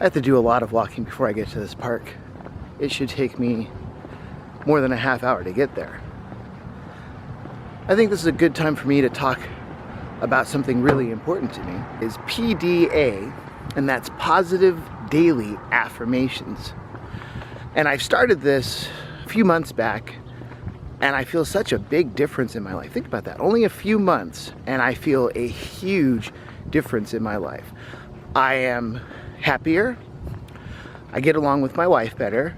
I have to do a lot of walking before I get to this park. It should take me more than a half hour to get there. I think this is a good time for me to talk about something really important to me, is PDA, and that's Positive Daily Affirmations. And I started this a few months back, and I feel such a big difference in my life. Think about that, only a few months, and I feel a huge difference in my life. I am happier, I get along with my wife better,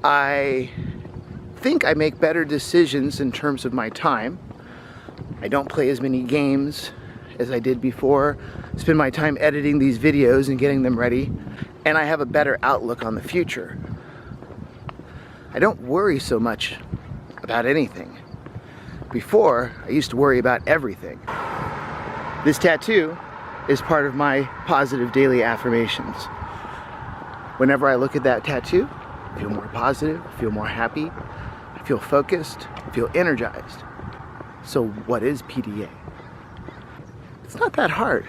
I think I make better decisions in terms of my time. I don't play as many games as I did before, spend my time editing these videos and getting them ready, and I have a better outlook on the future. I don't worry so much about anything. Before, I used to worry about everything. This tattoo is part of my Positive Daily Affirmations. Whenever I look at that tattoo, I feel more positive, I feel more happy, I feel focused, I feel energized. So what is PDA? It's not that hard.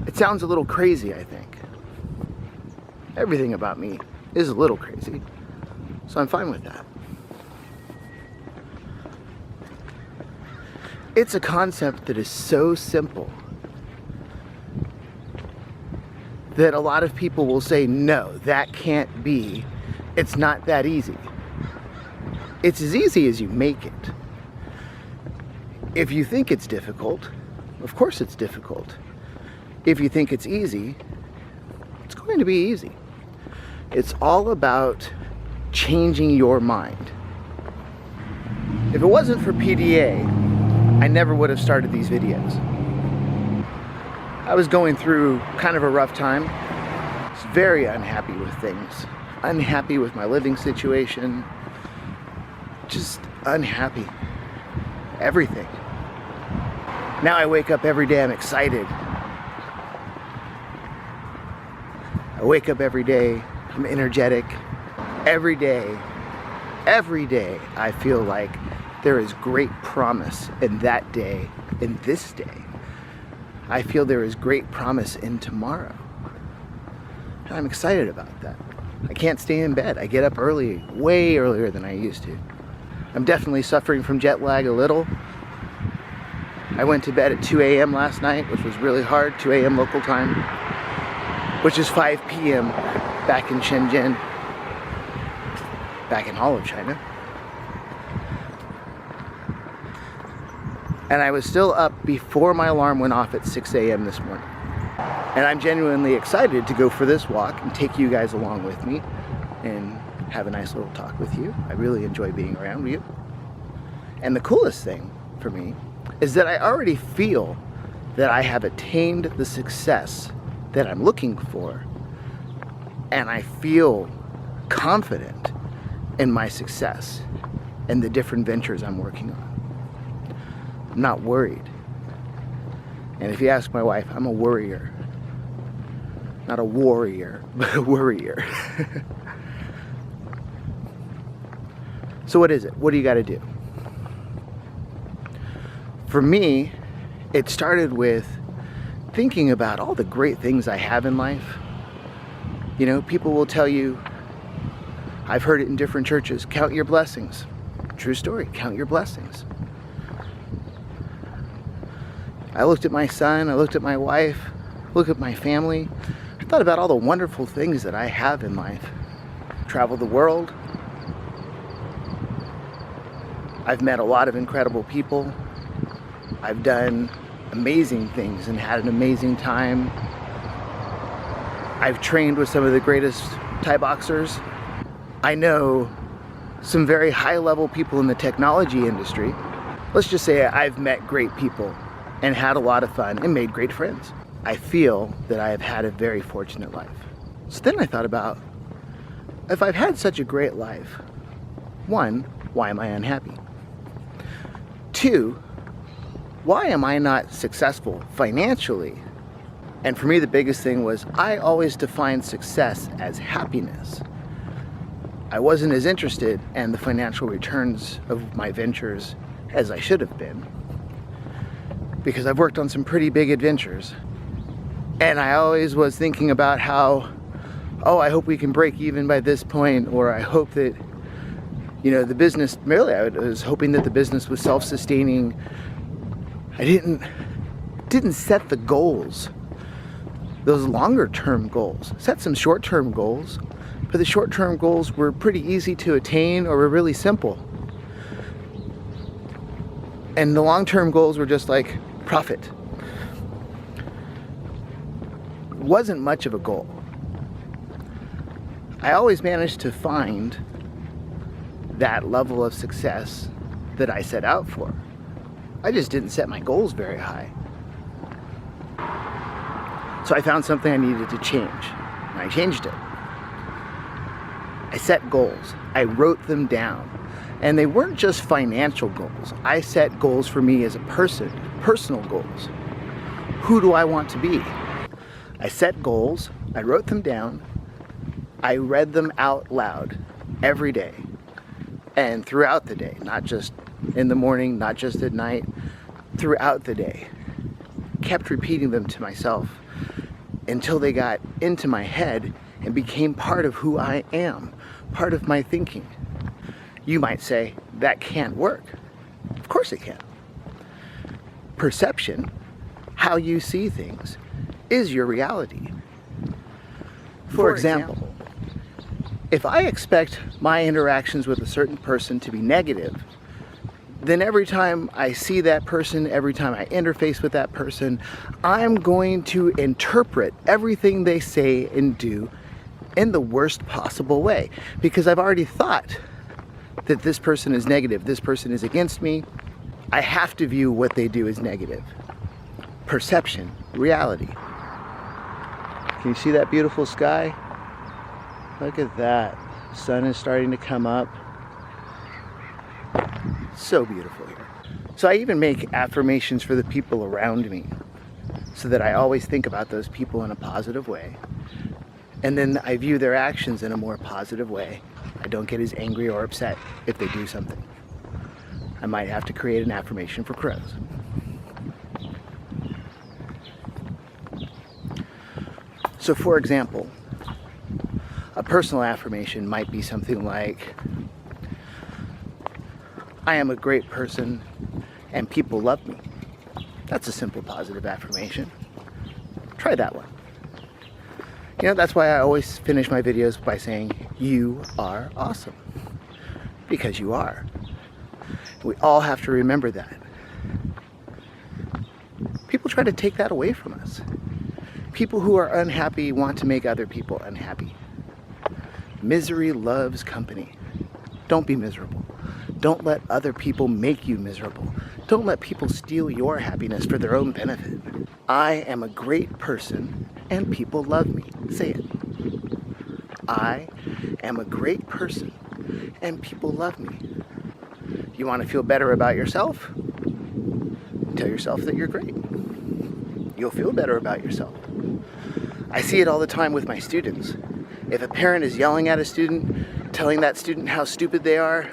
It sounds a little crazy, I think. Everything about me is a little crazy, so I'm fine with that. It's a concept that is so simple that a lot of people will say, no, that can't be. It's not that easy. It's as easy as you make it. If you think it's difficult, of course it's difficult. If you think it's easy, it's going to be easy. It's all about changing your mind. If it wasn't for PDA, I never would have started these videos. I was going through kind of a rough time. I was very unhappy with things. Unhappy with my living situation. Just unhappy. Everything. Now I wake up every day, I'm excited. I wake up every day, I'm energetic. Every day I feel like there is great promise in that day, in this day. I feel there is great promise in tomorrow. And I'm excited about that. I can't stay in bed. I get up early, way earlier than I used to. I'm definitely suffering from jet lag a little. I went to bed at 2 a.m. last night, which was really hard, 2 a.m. local time, which is 5 p.m. back in Shenzhen, back in all of China. And I was still up before my alarm went off at 6 a.m. this morning. And I'm genuinely excited to go for this walk and take you guys along with me and have a nice little talk with you. I really enjoy being around you. And the coolest thing for me is that I already feel that I have attained the success that I'm looking for. And I feel confident in my success and the different ventures I'm working on. I'm not worried. And if you ask my wife, I'm a worrier. Not a warrior, but a worrier. So what is it? What do you got to do? For me, it started with thinking about all the great things I have in life. You know, people will tell you, I've heard it in different churches, count your blessings. True story, count your blessings. I looked at my son, I looked at my wife, looked at my family. I thought about all the wonderful things that I have in life. Traveled the world. I've met a lot of incredible people. I've done amazing things and had an amazing time. I've trained with some of the greatest Thai boxers. I know some very high-level people in the technology industry. Let's just say I've met great people and had a lot of fun and made great friends. I feel that I have had a very fortunate life. So then I thought about, if I've had such a great life, one, why am I unhappy? Two, why am I not successful financially? And for me, the biggest thing was I always defined success as happiness. I wasn't as interested in the financial returns of my ventures as I should have been, because I've worked on some pretty big adventures. And I always was thinking about how, oh, I hope we can break even by this point, or I hope that, you know, the business, really, I was hoping that the business was self-sustaining. I didn't set the goals, those longer term goals. Set some short-term goals, but the short-term goals were pretty easy to attain or were really simple. And the long-term goals were just like profit. It wasn't much of a goal. I always managed to find that level of success that I set out for. I just didn't set my goals very high. So I found something I needed to change, and I changed it. I set goals. I wrote them down. And they weren't just financial goals. I set goals for me as a person, personal goals. Who do I want to be? I set goals, I wrote them down, I read them out loud every day and throughout the day, not just in the morning, not just at night, throughout the day. Kept repeating them to myself until they got into my head and became part of who I am, part of my thinking. You might say, that can't work. Of course it can. Perception, how you see things, is your reality. For example, if I expect my interactions with a certain person to be negative, then every time I see that person, every time I interface with that person, I'm going to interpret everything they say and do in the worst possible way, because I've already thought that this person is negative, this person is against me. I have to view what they do as negative. Perception, reality. Can you see that beautiful sky? Look at that. Sun is starting to come up. So beautiful here. So I even make affirmations for the people around me so that I always think about those people in a positive way. And then I view their actions in a more positive way. I don't get as angry or upset if they do something. I might have to create an affirmation for crows. So for example, a personal affirmation might be something like, I am a great person and people love me. That's a simple positive affirmation. Try that one. You know, that's why I always finish my videos by saying, you are awesome. Because you are. We all have to remember that. People try to take that away from us. People who are unhappy want to make other people unhappy. Misery loves company. Don't be miserable. Don't let other people make you miserable. Don't let people steal your happiness for their own benefit. I am a great person and people love me. Say it. I am a great person and people love me. You want to feel better about yourself? Tell yourself that you're great. You'll feel better about yourself. I see it all the time with my students. If a parent is yelling at a student, telling that student how stupid they are,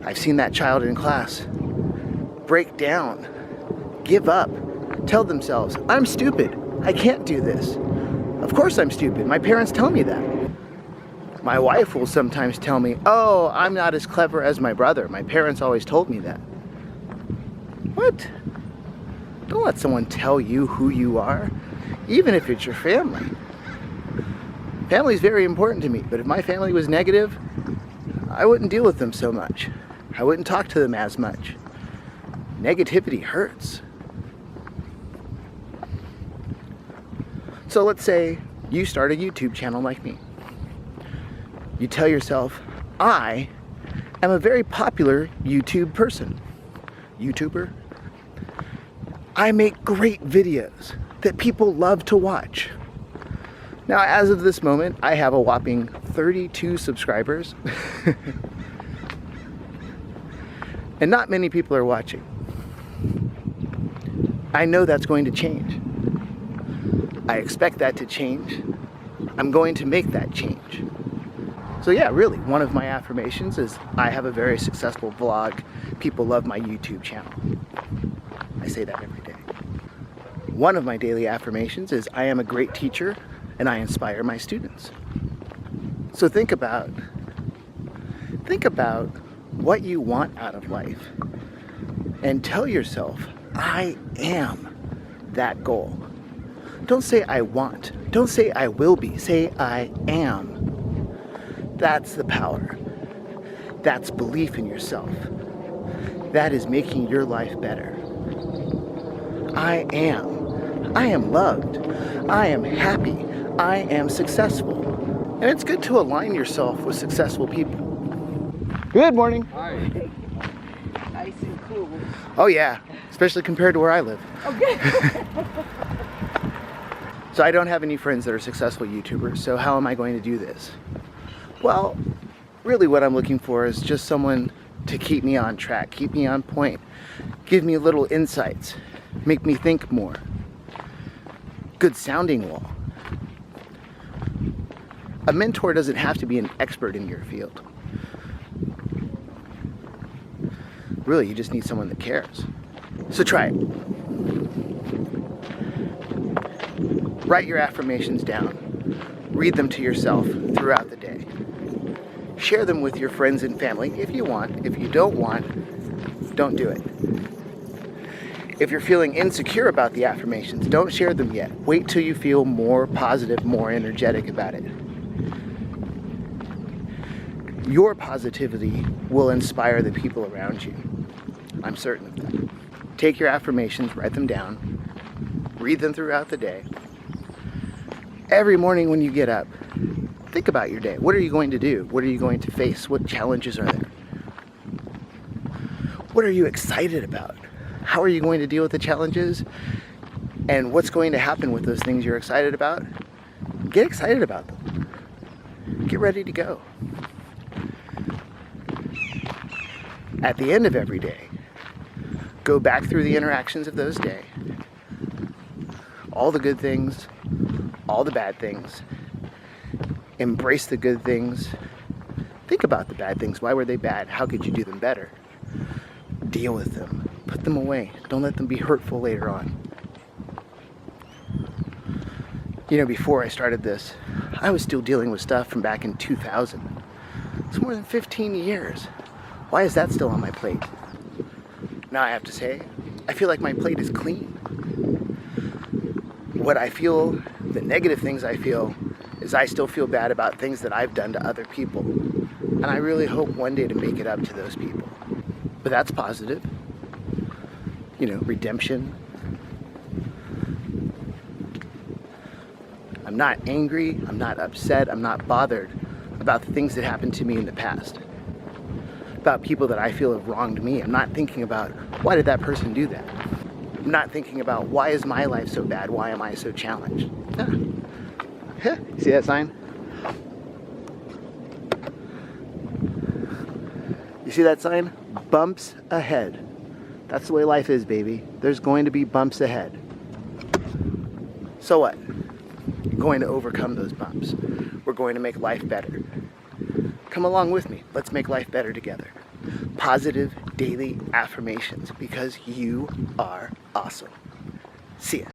I've seen that child in class break down, give up, tell themselves, I'm stupid. I can't do this. Of course I'm stupid. My parents tell me that. My wife will sometimes tell me, oh, I'm not as clever as my brother. My parents always told me that. What? Don't let someone tell you who you are, even if it's your family. Family is very important to me, but if my family was negative, I wouldn't deal with them so much. I wouldn't talk to them as much. Negativity hurts. So let's say you start a YouTube channel like me. You tell yourself, I am a very popular YouTube person. YouTuber. I make great videos that people love to watch. Now, as of this moment, I have a whopping 32 subscribers. And not many people are watching. I know that's going to change. I expect that to change. I'm going to make that change. So yeah, really, one of my affirmations is I have a very successful vlog. People love my YouTube channel. I say that every day. One of my daily affirmations is I am a great teacher and I inspire my students. So think about what you want out of life and tell yourself, I am that goal. Don't say I want. Don't say I will be. Say I am. That's the power. That's belief in yourself. That is making your life better. I am. I am loved. I am happy. I am successful. And it's good to align yourself with successful people. Good morning. Hi. Nice and cool. Oh yeah, especially compared to where I live. Okay. So I don't have any friends that are successful YouTubers, so how am I going to do this? Well, really what I'm looking for is just someone to keep me on track, keep me on point, give me little insights, make me think more. Good sounding wall. A mentor doesn't have to be an expert in your field. Really, you just need someone that cares. So try it. Write your affirmations down. Read them to yourself throughout the day. Share them with your friends and family if you want. If you don't want, don't do it. If you're feeling insecure about the affirmations, don't share them yet. Wait till you feel more positive, more energetic about it. Your positivity will inspire the people around you. I'm certain of that. Take your affirmations, write them down, read them throughout the day. Every morning when you get up, think about your day. What are you going to do? What are you going to face? What challenges are there? What are you excited about? How are you going to deal with the challenges? And what's going to happen with those things you're excited about? Get excited about them. Get ready to go. At the end of every day, go back through the interactions of those days, all the good things, all the bad things, embrace the good things, think about the bad things. Why were they bad? How could you do them better? Deal with them, put them away. Don't let them be hurtful later on. You know, before I started this, I was still dealing with stuff from back in 2000. It's more than 15 years. Why is that still on my plate? Now I have to say, I feel like my plate is clean. What I feel, the negative things I feel, is I still feel bad about things that I've done to other people. And I really hope one day to make it up to those people. But that's positive. You know, redemption. I'm not angry, I'm not upset, I'm not bothered about the things that happened to me in the past. About people that I feel have wronged me. I'm not thinking about, why did that person do that? I'm not thinking about, why is my life so bad? Why am I so challenged? See that sign? You see that sign? Bumps ahead. That's the way life is, baby. There's going to be bumps ahead. So what? You're going to overcome those bumps. We're going to make life better. Come along with me. Let's make life better together. Positive daily affirmations, because you are awesome. See ya.